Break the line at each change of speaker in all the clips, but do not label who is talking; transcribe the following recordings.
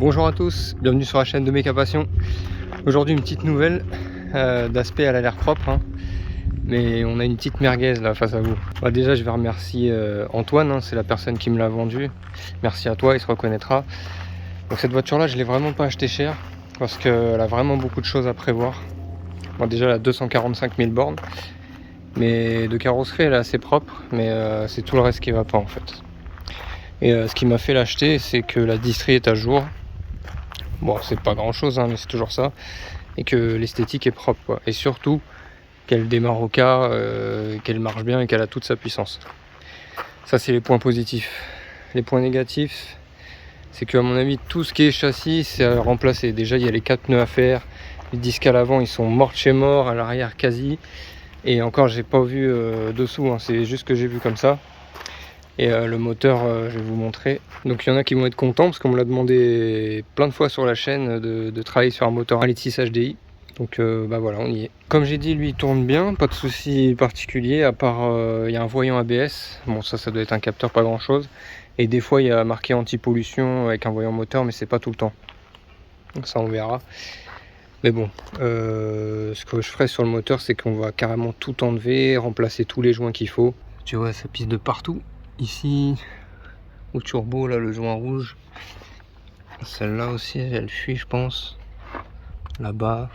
Bonjour à tous, bienvenue sur la chaîne de Méca Passion. Aujourd'hui une petite nouvelle, d'aspect elle a l'air propre, hein, mais on a une petite merguez là face à vous. Déjà je vais remercier Antoine, hein, c'est la personne qui me l'a vendu. Merci à toi, il se reconnaîtra. Donc cette voiture là je l'ai vraiment pas acheté cher parce qu'elle a vraiment beaucoup de choses à prévoir. Déjà elle a 245 000 bornes, mais de carrosserie elle est assez propre, mais c'est tout le reste qui va pas en fait. Et ce qui m'a fait l'acheter, c'est que la distrie est à jour. Bon, c'est pas grand chose, hein, mais c'est toujours ça. Et que l'esthétique est propre, quoi. Et surtout, qu'elle démarre au quart, qu'elle marche bien et qu'elle a toute sa puissance. Ça, c'est les points positifs. Les points négatifs, c'est qu'à mon avis, tout ce qui est châssis, c'est à remplacer. Déjà, il y a les 4 pneus à faire. Les disques à l'avant, ils sont morts de chez mort, à l'arrière quasi. Et encore, j'ai pas vu dessous, hein, c'est juste que j'ai vu comme ça. Et le moteur, je vais vous montrer. Donc il y en a qui vont être contents parce qu'on me l'a demandé plein de fois sur la chaîne de travailler sur un moteur 1.6 HDI. Donc voilà, on y est. Comme j'ai dit, lui il tourne bien, pas de souci particulier, à part il y a un voyant ABS. Bon, ça doit être un capteur, pas grand chose. Et des fois il y a marqué anti-pollution avec un voyant moteur, mais c'est pas tout le temps. Donc ça on verra. Mais bon, ce que je ferai sur le moteur, c'est qu'on va carrément tout enlever, remplacer tous les joints qu'il faut. Tu vois, ça pisse de partout. Ici, au turbo, là, le joint rouge. Celle-là aussi, elle fuit, je pense. Là-bas.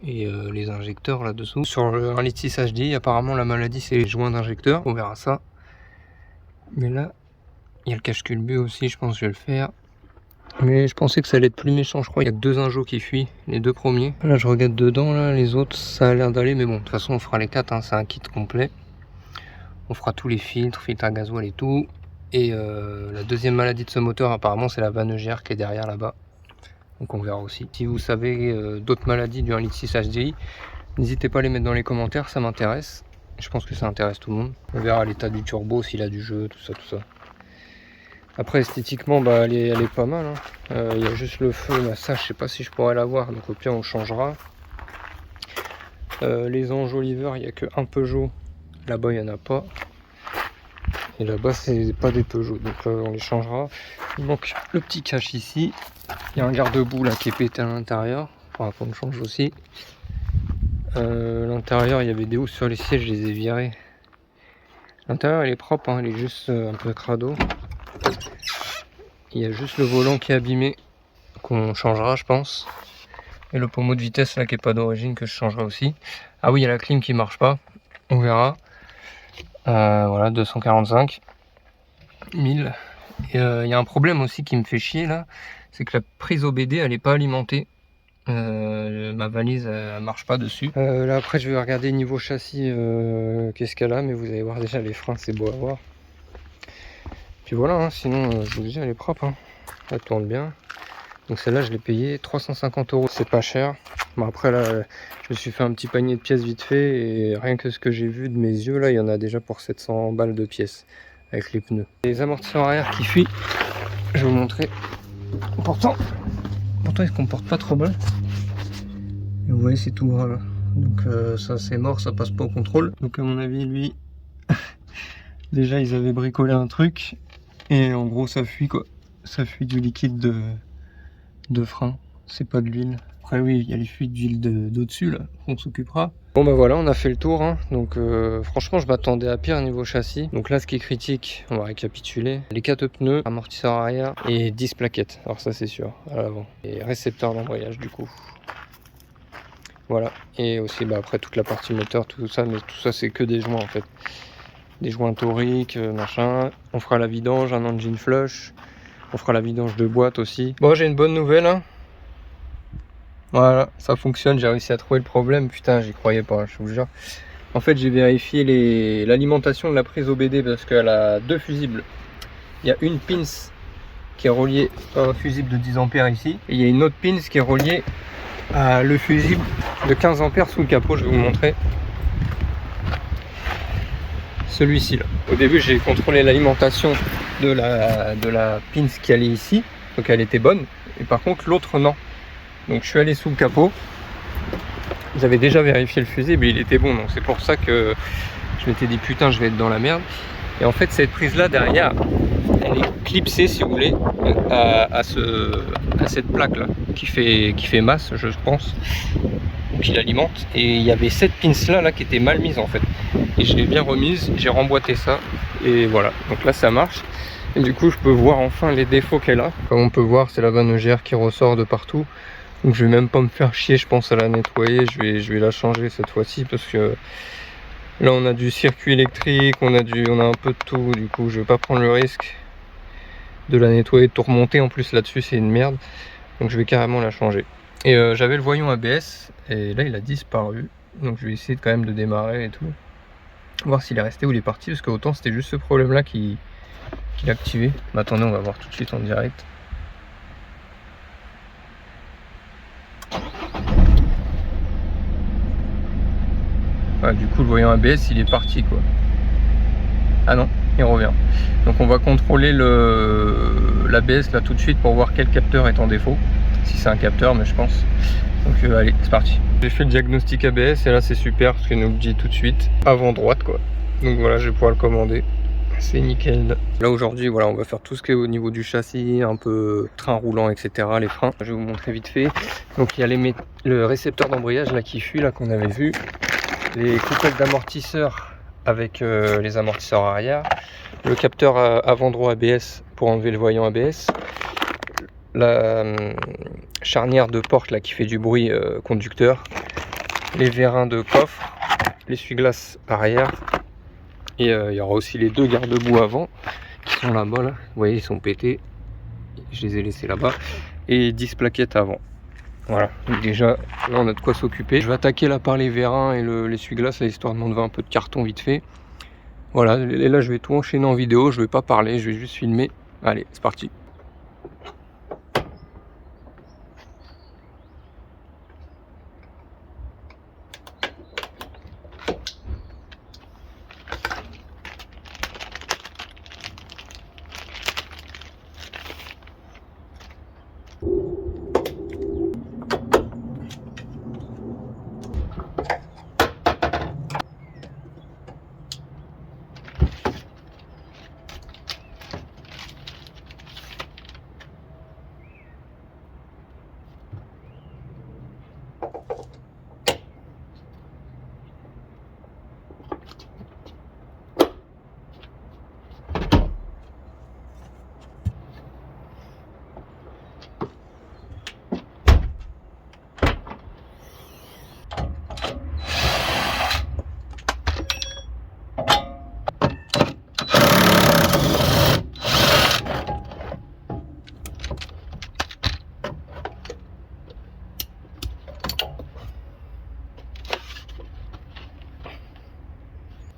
Et les injecteurs là-dessous. Sur le 1.6 HDI, apparemment, la maladie, c'est les joints d'injecteurs. On verra ça. Mais là, il y a le cache-culbut aussi, je pense que je vais le faire. Mais je pensais que ça allait être plus méchant, je crois. Il y a que 2 injos qui fuient, les 2 premiers. Là, je regarde dedans, là, les autres, ça a l'air d'aller. Mais bon, de toute façon, on fera les 4, hein, c'est un kit complet. On fera tous les filtres à gasoil et tout. Et la deuxième maladie de ce moteur, apparemment, c'est la vanneugère qui est derrière là-bas. Donc on verra aussi. Si vous savez d'autres maladies du 1.6 HDI, n'hésitez pas à les mettre dans les commentaires, ça m'intéresse. Je pense que ça intéresse tout le monde. On verra l'état du turbo, s'il a du jeu, tout ça. Après, esthétiquement, elle est pas mal. Hein. Il y a juste le feu, là, ça, je sais pas si je pourrais l'avoir. Donc au pire, on changera. Les enjoliveurs, il n'y a que un Peugeot. Là-bas, il n'y en a pas. Et là-bas, c'est pas des Peugeot. Donc on les changera. Il manque le petit cache ici. Il y a un garde-boue là qui est pété à l'intérieur. Enfin, qu'on le change aussi. L'intérieur, il y avait des housses sur les sièges, je les ai virés. L'intérieur, elle est propre, hein, elle est juste un peu crado. Il y a juste le volant qui est abîmé, qu'on changera, je pense. Et le pommeau de vitesse là qui est pas d'origine, que je changerai aussi. Ah oui, il y a la clim qui marche pas. On verra. Voilà, 245 000. Et il y a un problème aussi qui me fait chier là, c'est que la prise OBD elle est pas alimentée. Ma valise elle marche pas dessus. Là après je vais regarder niveau châssis qu'est-ce qu'elle a, mais vous allez voir déjà les freins, c'est beau à voir. Puis voilà, hein, sinon je vous dis elle est propre, hein. Elle tourne bien. Donc celle-là je l'ai payée 350 €, c'est pas cher. Bon après là je me suis fait un petit panier de pièces vite fait et rien que ce que j'ai vu de mes yeux là il y en a déjà pour 700 balles de pièces avec les pneus. Les amortisseurs arrière qui fuient, je vais vous montrer. Pourtant ils se comportent pas trop mal. Et vous voyez c'est tout gras là. Donc ça c'est mort, ça passe pas au contrôle. Donc à mon avis lui déjà ils avaient bricolé un truc et en gros ça fuit quoi. Ça fuit du liquide de frein, c'est pas de l'huile. Après oui, il y a les fuites d'huile d'au-dessus là, on s'occupera. Bon voilà, on a fait le tour, hein. Donc franchement je m'attendais à pire niveau châssis. Donc là ce qui est critique, on va récapituler. Les 4 pneus, amortisseur arrière et 10 plaquettes, alors ça c'est sûr, à l'avant. Et récepteur d'embrayage du coup. Voilà, et aussi après toute la partie moteur, tout ça, mais tout ça c'est que des joints en fait. Des joints toriques, machin. On fera la vidange, un engine flush. On fera la vidange de boîte aussi. Bon, j'ai une bonne nouvelle, hein. Voilà, ça fonctionne, j'ai réussi à trouver le problème. Putain, j'y croyais pas, je vous jure. En fait, j'ai vérifié l'alimentation de la prise OBD parce qu'elle a 2 fusibles. Il y a une pins qui est reliée à un fusible de 10 ampères ici. Et il y a une autre pins qui est reliée à le fusible de 15 ampères sous le capot, je vais vous montrer. Celui-ci là. Au début, j'ai contrôlé l'alimentation de la pins qui allait ici, donc elle était bonne, et par contre l'autre non. Donc je suis allé sous le capot, j'avais déjà vérifié le fusible et il était bon, donc c'est pour ça que je m'étais dit putain je vais être dans la merde. Et en fait cette prise là derrière, elle est clipsée si vous voulez à a cette plaque là qui fait masse, je pense, qui l'alimente, et il y avait cette pince là qui était mal mise en fait, et je l'ai bien remise, j'ai remboîté ça et voilà, donc là ça marche. Et du coup je peux voir enfin les défauts qu'elle a. Comme on peut voir, c'est la vanne EGR qui ressort de partout, donc je vais même pas me faire chier, je pense, à la nettoyer. Je vais la changer cette fois-ci, parce que là on a du circuit électrique, on a un peu de tout, du coup je vais pas prendre le risque de la nettoyer, de tout remonter. En plus là-dessus c'est une merde, donc je vais carrément la changer. Et j'avais le voyant ABS et là il a disparu, donc je vais essayer quand même de démarrer et tout, voir s'il est resté ou il est parti, parce que autant c'était juste ce problème là qui l'a activé. Mais attendez, on va voir tout de suite en direct. Ouais, du coup le voyant ABS il est parti quoi. Ah non, il revient. Donc on va contrôler l'ABS là tout de suite pour voir quel capteur est en défaut, si c'est un capteur, mais je pense. Donc allez, c'est parti. J'ai fait le diagnostic ABS et là c'est super parce qu'il nous le dit tout de suite avant droite quoi. Donc voilà, je vais pouvoir le commander. C'est nickel. Là aujourd'hui, voilà, on va faire tout ce qui est au niveau du châssis, un peu train roulant, etc. Les freins, je vais vous montrer vite fait. Donc il y a le récepteur d'embrayage là qui fuit, là qu'on avait vu, les coupelles d'amortisseurs avec les amortisseurs arrière, le capteur avant droit ABS pour enlever le voyant ABS, la charnière de porte là qui fait du bruit conducteur, les vérins de coffre, l'essuie-glace arrière, et il y aura aussi les deux garde-boue avant qui sont là-bas là. Vous voyez, ils sont pétés, je les ai laissés là-bas, et 10 plaquettes avant. Voilà, donc déjà là on a de quoi s'occuper. Je vais attaquer là par les vérins et l'essuie-glace, histoire de m'enlever un peu de carton vite fait. Voilà, et là je vais tout enchaîner en vidéo, je vais pas parler, je vais juste filmer. Allez, c'est parti.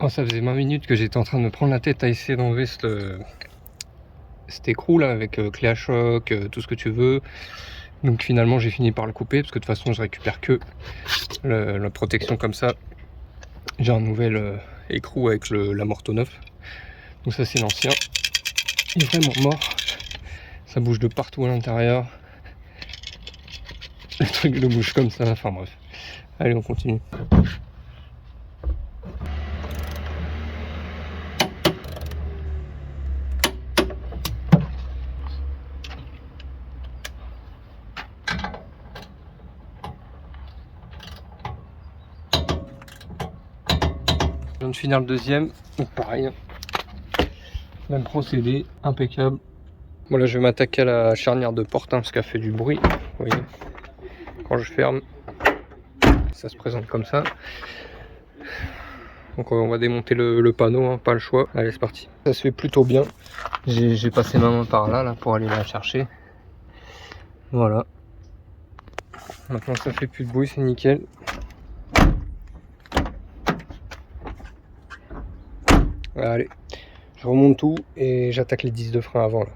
Oh, ça faisait 20 minutes que j'étais en train de me prendre la tête à essayer d'enlever cet écrou là avec clé à choc, tout ce que tu veux. Donc finalement j'ai fini par le couper, parce que de toute façon je récupère que la protection comme ça. J'ai un nouvel écrou avec l'amorto neuf. Donc ça c'est l'ancien. Il est vraiment mort. Ça bouge de partout à l'intérieur. Le truc le bouge comme ça, enfin bref. Allez, on continue. Je viens de finir le deuxième, donc pareil, même procédé, impeccable. Voilà, je vais m'attaquer à la charnière de porte, parce qu'elle fait du bruit, vous voyez. Quand je ferme, ça se présente comme ça. Donc on va démonter le panneau, pas le choix. Allez, c'est parti. Ça se fait plutôt bien. J'ai passé ma main par là pour aller la chercher. Voilà. Maintenant ça fait plus de bruit, c'est nickel. Allez, je remonte tout et j'attaque les 10 de frein avant là.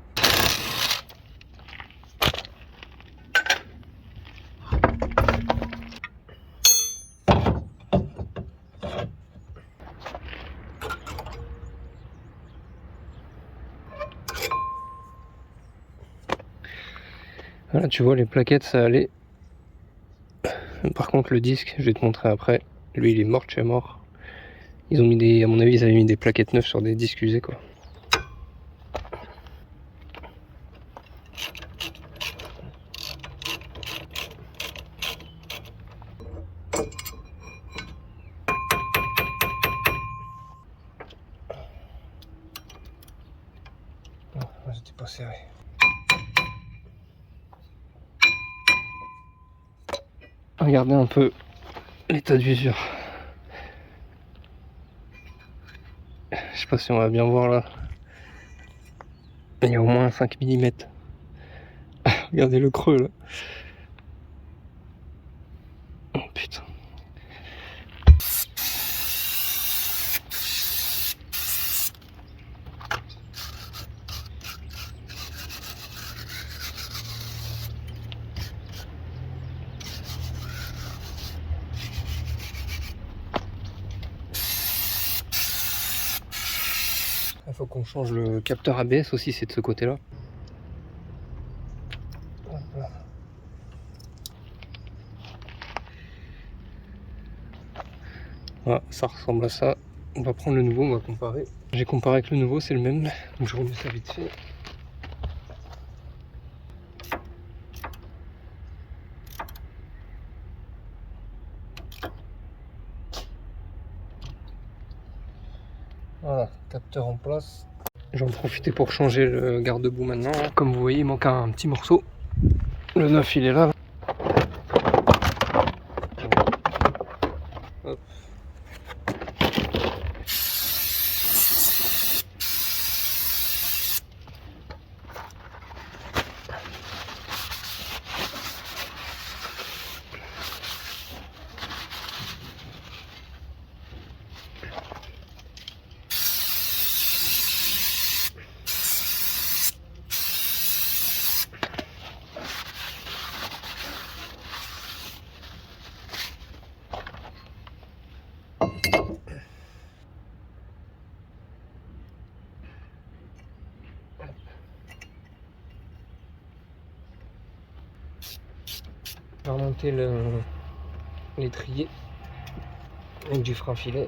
Voilà, tu vois, les plaquettes ça allait. Par contre le disque, je vais te montrer après, lui il est mort de chez mort. Ils ont mis à mon avis ils avaient mis des plaquettes neuves sur des disques usés quoi. c'était pas serré. Regardez un peu l'état d'usure. Je sais pas si on va bien voir là. Il y a au moins 5 mm. Regardez le creux là. Oh putain. Il faut qu'on change le capteur ABS aussi, c'est de ce côté là. Voilà, ça ressemble à ça. On va prendre le nouveau, on va comparer. J'ai comparé avec le nouveau, c'est le même. Donc je remets ça vite fait. Voilà, capteur en place. J'en profite pour changer le garde-boue maintenant. Comme vous voyez, il manque un petit morceau. Le neuf, il est là. Hop. On va remonter l'étrier avec du frein filet.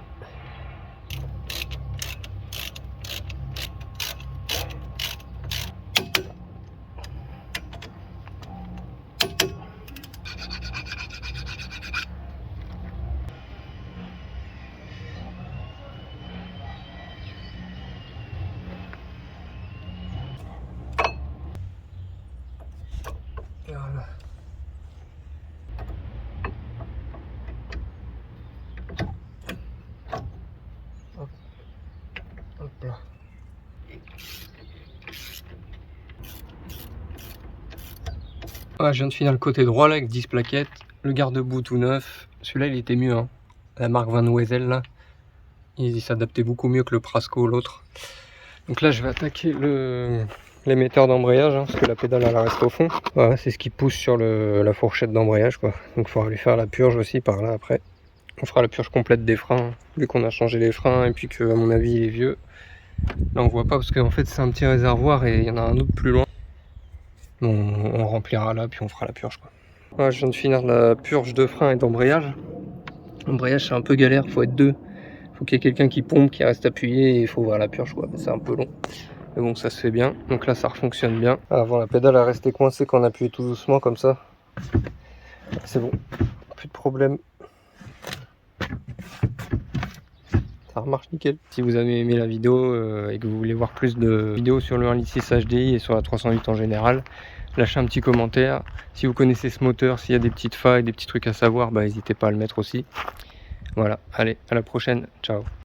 Voilà. Hop. Hop là. Ah, je viens de finir le côté droit là avec 10 plaquettes. Le garde-boue tout neuf. Celui-là il était mieux, hein. La marque Van Wezel là. Il s'adaptait beaucoup mieux que le Prasco, l'autre. Donc là je vais attaquer l'émetteur d'embrayage, hein, parce que la pédale elle reste au fond. Voilà, c'est ce qui pousse sur la fourchette d'embrayage quoi. Donc il faudra lui faire la purge aussi par là après. On fera la purge complète des freins, vu qu'on a changé les freins et puis que à mon avis il est vieux. Là on voit pas parce qu'en fait c'est un petit réservoir et il y en a un autre plus loin. On remplira là puis on fera la purge quoi. Voilà, je viens de finir la purge de frein et d'embrayage. L'embrayage c'est un peu galère, faut être deux. Faut qu'il y ait quelqu'un qui pompe, qui reste appuyé et il faut voir la purge quoi. C'est un peu long. Mais bon, ça se fait bien. Donc là, ça fonctionne bien. Avant, la pédale a resté coincée quand on appuyait tout doucement comme ça. C'est bon. Plus de problème. Ça remarche nickel. Si vous avez aimé la vidéo et que vous voulez voir plus de vidéos sur le 1.6 HDI et sur la 308 en général, lâchez un petit commentaire. Si vous connaissez ce moteur, s'il y a des petites failles, des petits trucs à savoir, bah, n'hésitez pas à le mettre aussi. Voilà. Allez, à la prochaine. Ciao.